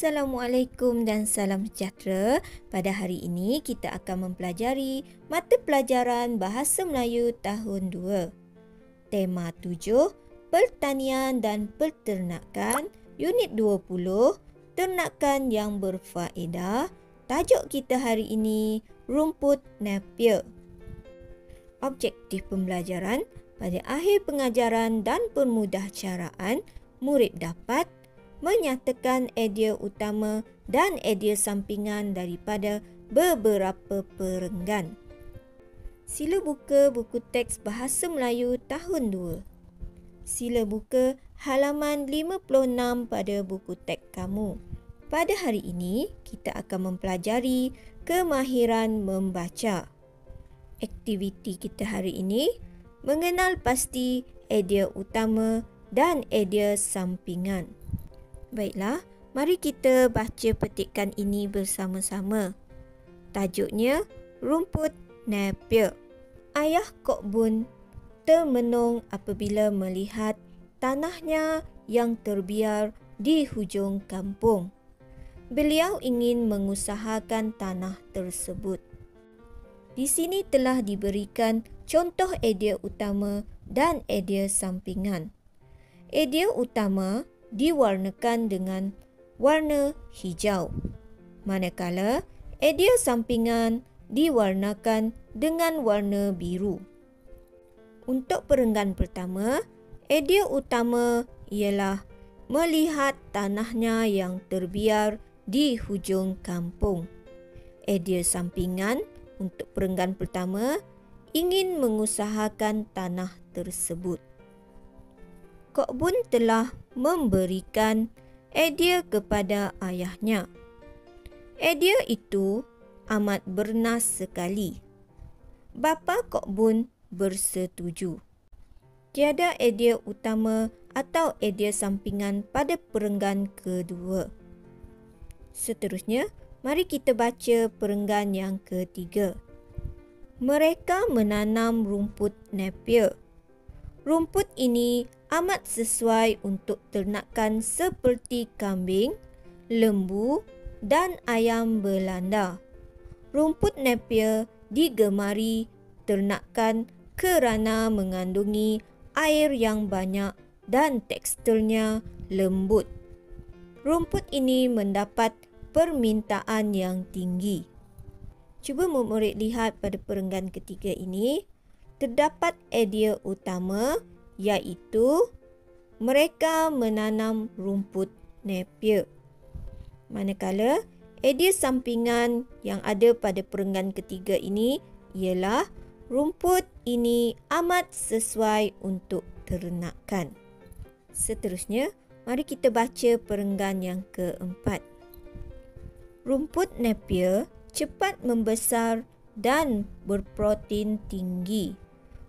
Assalamualaikum dan salam sejahtera. Pada hari ini kita akan mempelajari mata pelajaran Bahasa Melayu tahun 2. Tema 7, Pertanian dan Peternakan, Unit 20, Ternakan yang berfaedah. Tajuk kita hari ini, Rumput Napier. Objektif pembelajaran, pada akhir pengajaran dan permudahcaraan, murid dapat menyatakan idea utama dan idea sampingan daripada beberapa perenggan. Sila buka buku teks Bahasa Melayu tahun 2. Sila buka halaman 56 pada buku teks kamu. Pada hari ini, kita akan mempelajari kemahiran membaca. Aktiviti kita hari ini, mengenal pasti idea utama dan idea sampingan. Baiklah, mari kita baca petikan ini bersama-sama. Tajuknya, Rumput Napier. Ayah Kok Bun termenung apabila melihat tanahnya yang terbiar di hujung kampung. Beliau ingin mengusahakan tanah tersebut. Di sini telah diberikan contoh idea utama dan idea sampingan. Idea utama diwarnakan dengan warna hijau, manakala idea sampingan diwarnakan dengan warna biru. Untuk perenggan pertama, idea utama ialah melihat tanahnya yang terbiar di hujung kampung. Idea sampingan untuk perenggan pertama ingin mengusahakan tanah tersebut. Kok Bun telah memberikan idea kepada ayahnya. Idea itu amat bernas sekali. Bapa Kok Bun bersetuju. Tiada idea utama atau idea sampingan pada perenggan kedua. Seterusnya, mari kita baca perenggan yang ketiga. Mereka menanam rumput Napier. Rumput ini amat sesuai untuk ternakan seperti kambing, lembu dan ayam Belanda. Rumput Napier digemari ternakan kerana mengandungi air yang banyak dan teksturnya lembut. Rumput ini mendapat permintaan yang tinggi. Cuba murid lihat pada perenggan ketiga ini. Terdapat idea utama iaitu mereka menanam rumput Napier. Manakala idea sampingan yang ada pada perenggan ketiga ini ialah rumput ini amat sesuai untuk ternakan. Seterusnya, mari kita baca perenggan yang keempat. Rumput Napier cepat membesar dan berprotein tinggi.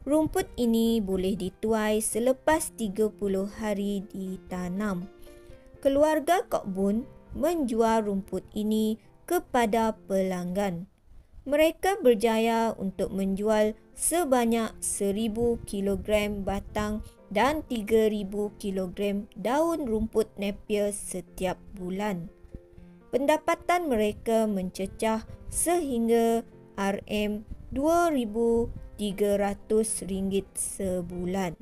Rumput ini boleh dituai selepas 30 hari ditanam. Keluarga Kok Bun menjual rumput ini kepada pelanggan. Mereka berjaya untuk menjual sebanyak 1000 kilogram batang dan 3000 kilogram daun rumput Napier setiap bulan. Pendapatan mereka mencecah sehingga RM2,300 sebulan.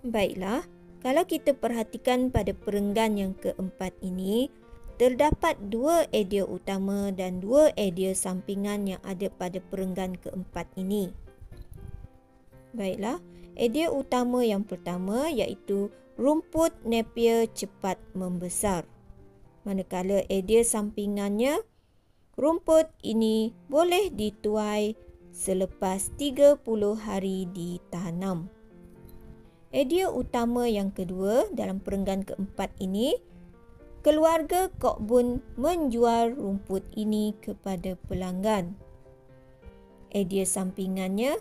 Baiklah, kalau kita perhatikan pada perenggan yang keempat ini, terdapat dua idea utama dan dua idea sampingan yang ada pada perenggan keempat ini. Baiklah, idea utama yang pertama iaitu rumput Napier cepat membesar. Manakala idea sampingannya, rumput ini boleh dituai selepas 30 hari ditanam. Idea utama yang kedua dalam perenggan keempat ini, keluarga Kok Bun menjual rumput ini kepada pelanggan. Idea sampingannya,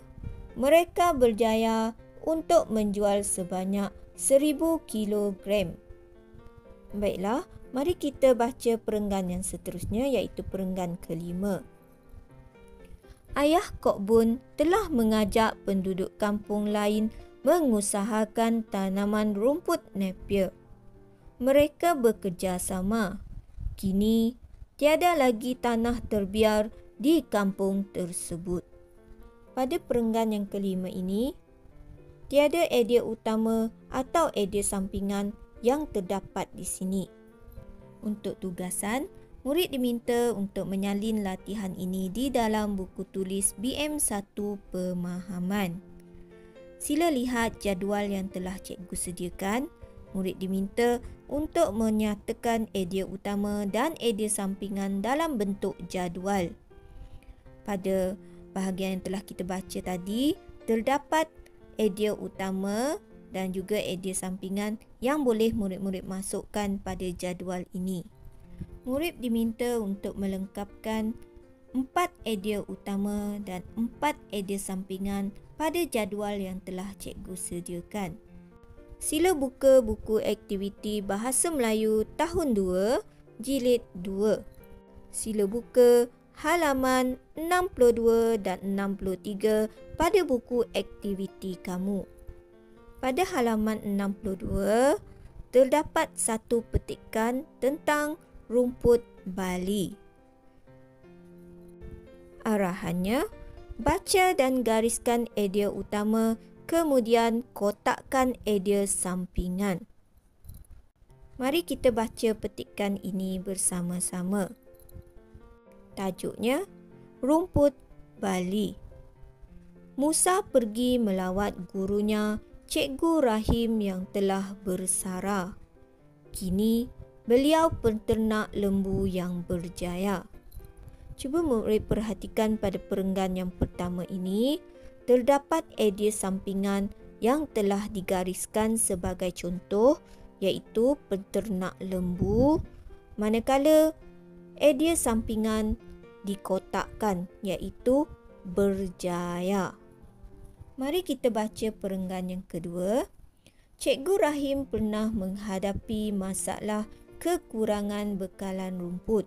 mereka berjaya untuk menjual sebanyak 1000 kilogram. Baiklah, mari kita baca perenggan yang seterusnya iaitu perenggan kelima. Ayah Kok Bun telah mengajak penduduk kampung lain mengusahakan tanaman rumput Napier. Mereka bekerjasama. Kini, tiada lagi tanah terbiar di kampung tersebut. Pada perenggan yang kelima ini, tiada idea utama atau idea sampingan yang terdapat di sini. Untuk tugasan, murid diminta untuk menyalin latihan ini di dalam buku tulis BM1 Pemahaman. Sila lihat jadual yang telah cikgu sediakan. Murid diminta untuk menyatakan idea utama dan idea sampingan dalam bentuk jadual. Pada bahagian yang telah kita baca tadi, terdapat idea utama dan juga idea sampingan yang boleh murid-murid masukkan pada jadual ini. Murid diminta untuk melengkapkan 4 idea utama dan 4 idea sampingan pada jadual yang telah cikgu sediakan. Sila buka buku aktiviti Bahasa Melayu Tahun 2, Jilid 2. Sila buka halaman 62 dan 63 pada buku aktiviti kamu. Pada halaman 62, terdapat satu petikan tentang rumput Bali. Arahannya, baca dan gariskan idea utama, kemudian kotakkan idea sampingan. Mari kita baca petikan ini bersama-sama. Tajuknya, Rumput Bali. Musa pergi melawat gurunya, Cikgu Rahim yang telah bersara. Kini, beliau penternak lembu yang berjaya. Cuba murid perhatikan pada perenggan yang pertama ini, terdapat idea sampingan yang telah digariskan sebagai contoh, iaitu penternak lembu, manakala idea sampingan dikotakkan, iaitu berjaya. Mari kita baca perenggan yang kedua. Cikgu Rahim pernah menghadapi masalah kekurangan bekalan rumput.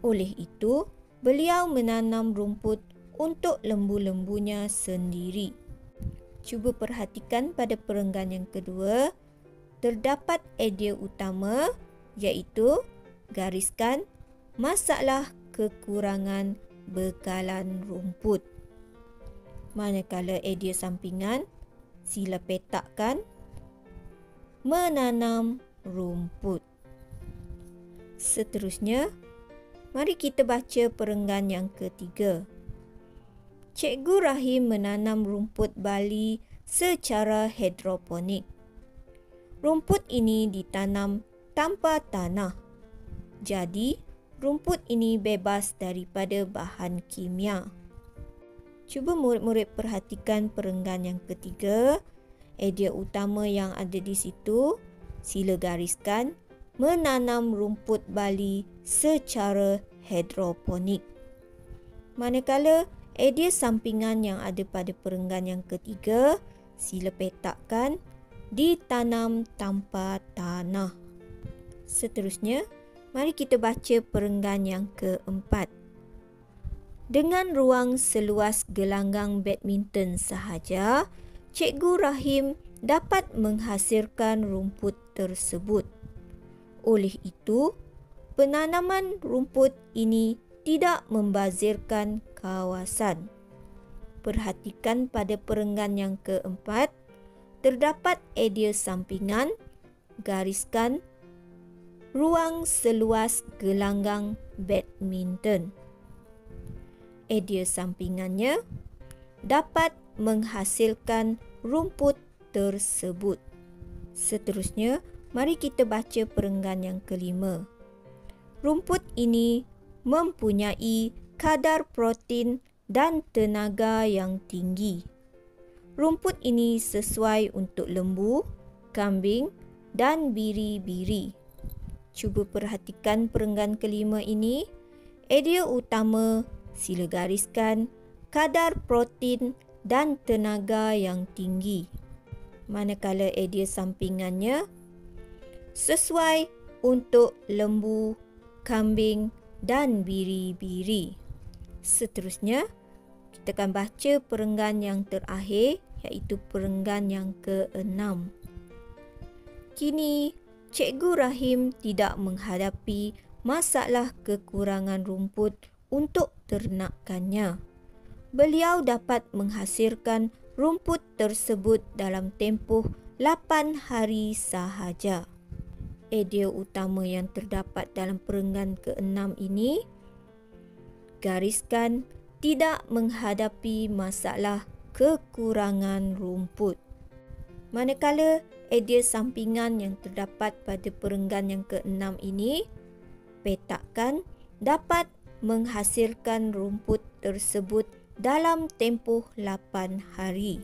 Oleh itu, beliau menanam rumput untuk lembu-lembunya sendiri. Cuba perhatikan pada perenggan yang kedua, terdapat idea utama, iaitu gariskan masalah kekurangan bekalan rumput. Manakala idea sampingan, sila petakkan menanam rumput. Seterusnya, mari kita baca perenggan yang ketiga. Cikgu Rahim menanam rumput Bali secara hidroponik. Rumput ini ditanam tanpa tanah. Jadi, rumput ini bebas daripada bahan kimia. Cuba murid-murid perhatikan perenggan yang ketiga. Idea utama yang ada di situ, sila gariskan menanam rumput Bali secara hidroponik. Manakala idea sampingan yang ada pada perenggan yang ketiga, sila petakkan ditanam tanpa tanah. Seterusnya, mari kita baca perenggan yang keempat. Dengan ruang seluas gelanggang badminton sahaja, Cikgu Rahim dapat menghasilkan rumput tersebut. Oleh itu, penanaman rumput ini tidak membazirkan kawasan. Perhatikan pada perenggan yang keempat, terdapat idea sampingan, gariskan ruang seluas gelanggang badminton. Idea sampingannya dapat menghasilkan rumput tersebut. Seterusnya, mari kita baca perenggan yang kelima. Rumput ini mempunyai kadar protein dan tenaga yang tinggi. Rumput ini sesuai untuk lembu, kambing dan biri-biri. Cuba perhatikan perenggan kelima ini. Idea utama, sila gariskan kadar protein dan tenaga yang tinggi. Manakala idea sampingannya, sesuai untuk lembu, kambing dan biri-biri. Seterusnya, kita akan baca perenggan yang terakhir, iaitu perenggan yang ke-6. Kini, Cikgu Rahim tidak menghadapi masalah kekurangan rumput untuk ternakannya. Beliau dapat menghasilkan rumput tersebut dalam tempoh 8 hari sahaja. Idea utama yang terdapat dalam perenggan ke-6 ini, gariskan tidak menghadapi masalah kekurangan rumput. Manakala idea sampingan yang terdapat pada perenggan yang ke-6 ini, petakan dapat menghasilkan rumput tersebut dalam tempoh 8 hari.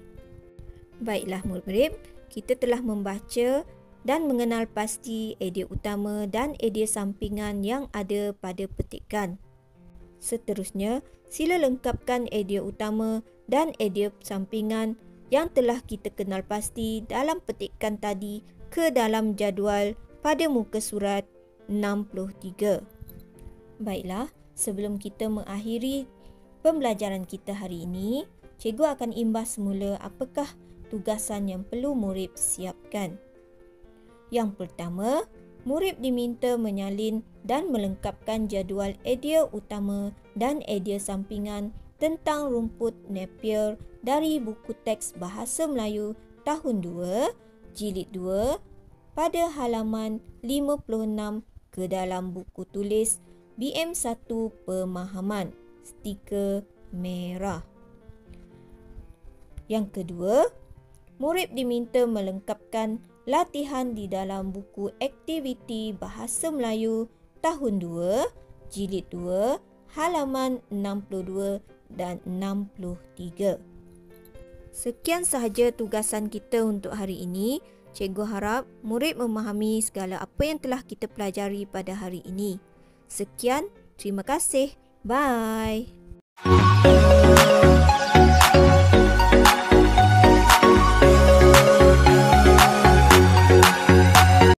Baiklah murid-murid, kita telah membaca dan mengenal pasti idea utama dan idea sampingan yang ada pada petikan. Seterusnya, sila lengkapkan idea utama dan idea sampingan yang telah kita kenal pasti dalam petikan tadi ke dalam jadual pada muka surat 63. Baiklah, sebelum kita mengakhiri pembelajaran kita hari ini, cikgu akan imbas semula apakah tugasan yang perlu murid siapkan. Yang pertama, murid diminta menyalin dan melengkapkan jadual idea utama dan idea sampingan tentang rumput Napier dari buku teks Bahasa Melayu tahun 2, jilid 2 pada halaman 56 ke dalam buku tulis BM1 Pemahaman, stiker merah. Yang kedua, murid diminta melengkapkan latihan di dalam buku aktiviti Bahasa Melayu tahun 2, jilid 2, halaman 62 dan 63. Sekian sahaja tugasan kita untuk hari ini. Cikgu harap murid memahami segala apa yang telah kita pelajari pada hari ini. Sekian, terima kasih. Bye.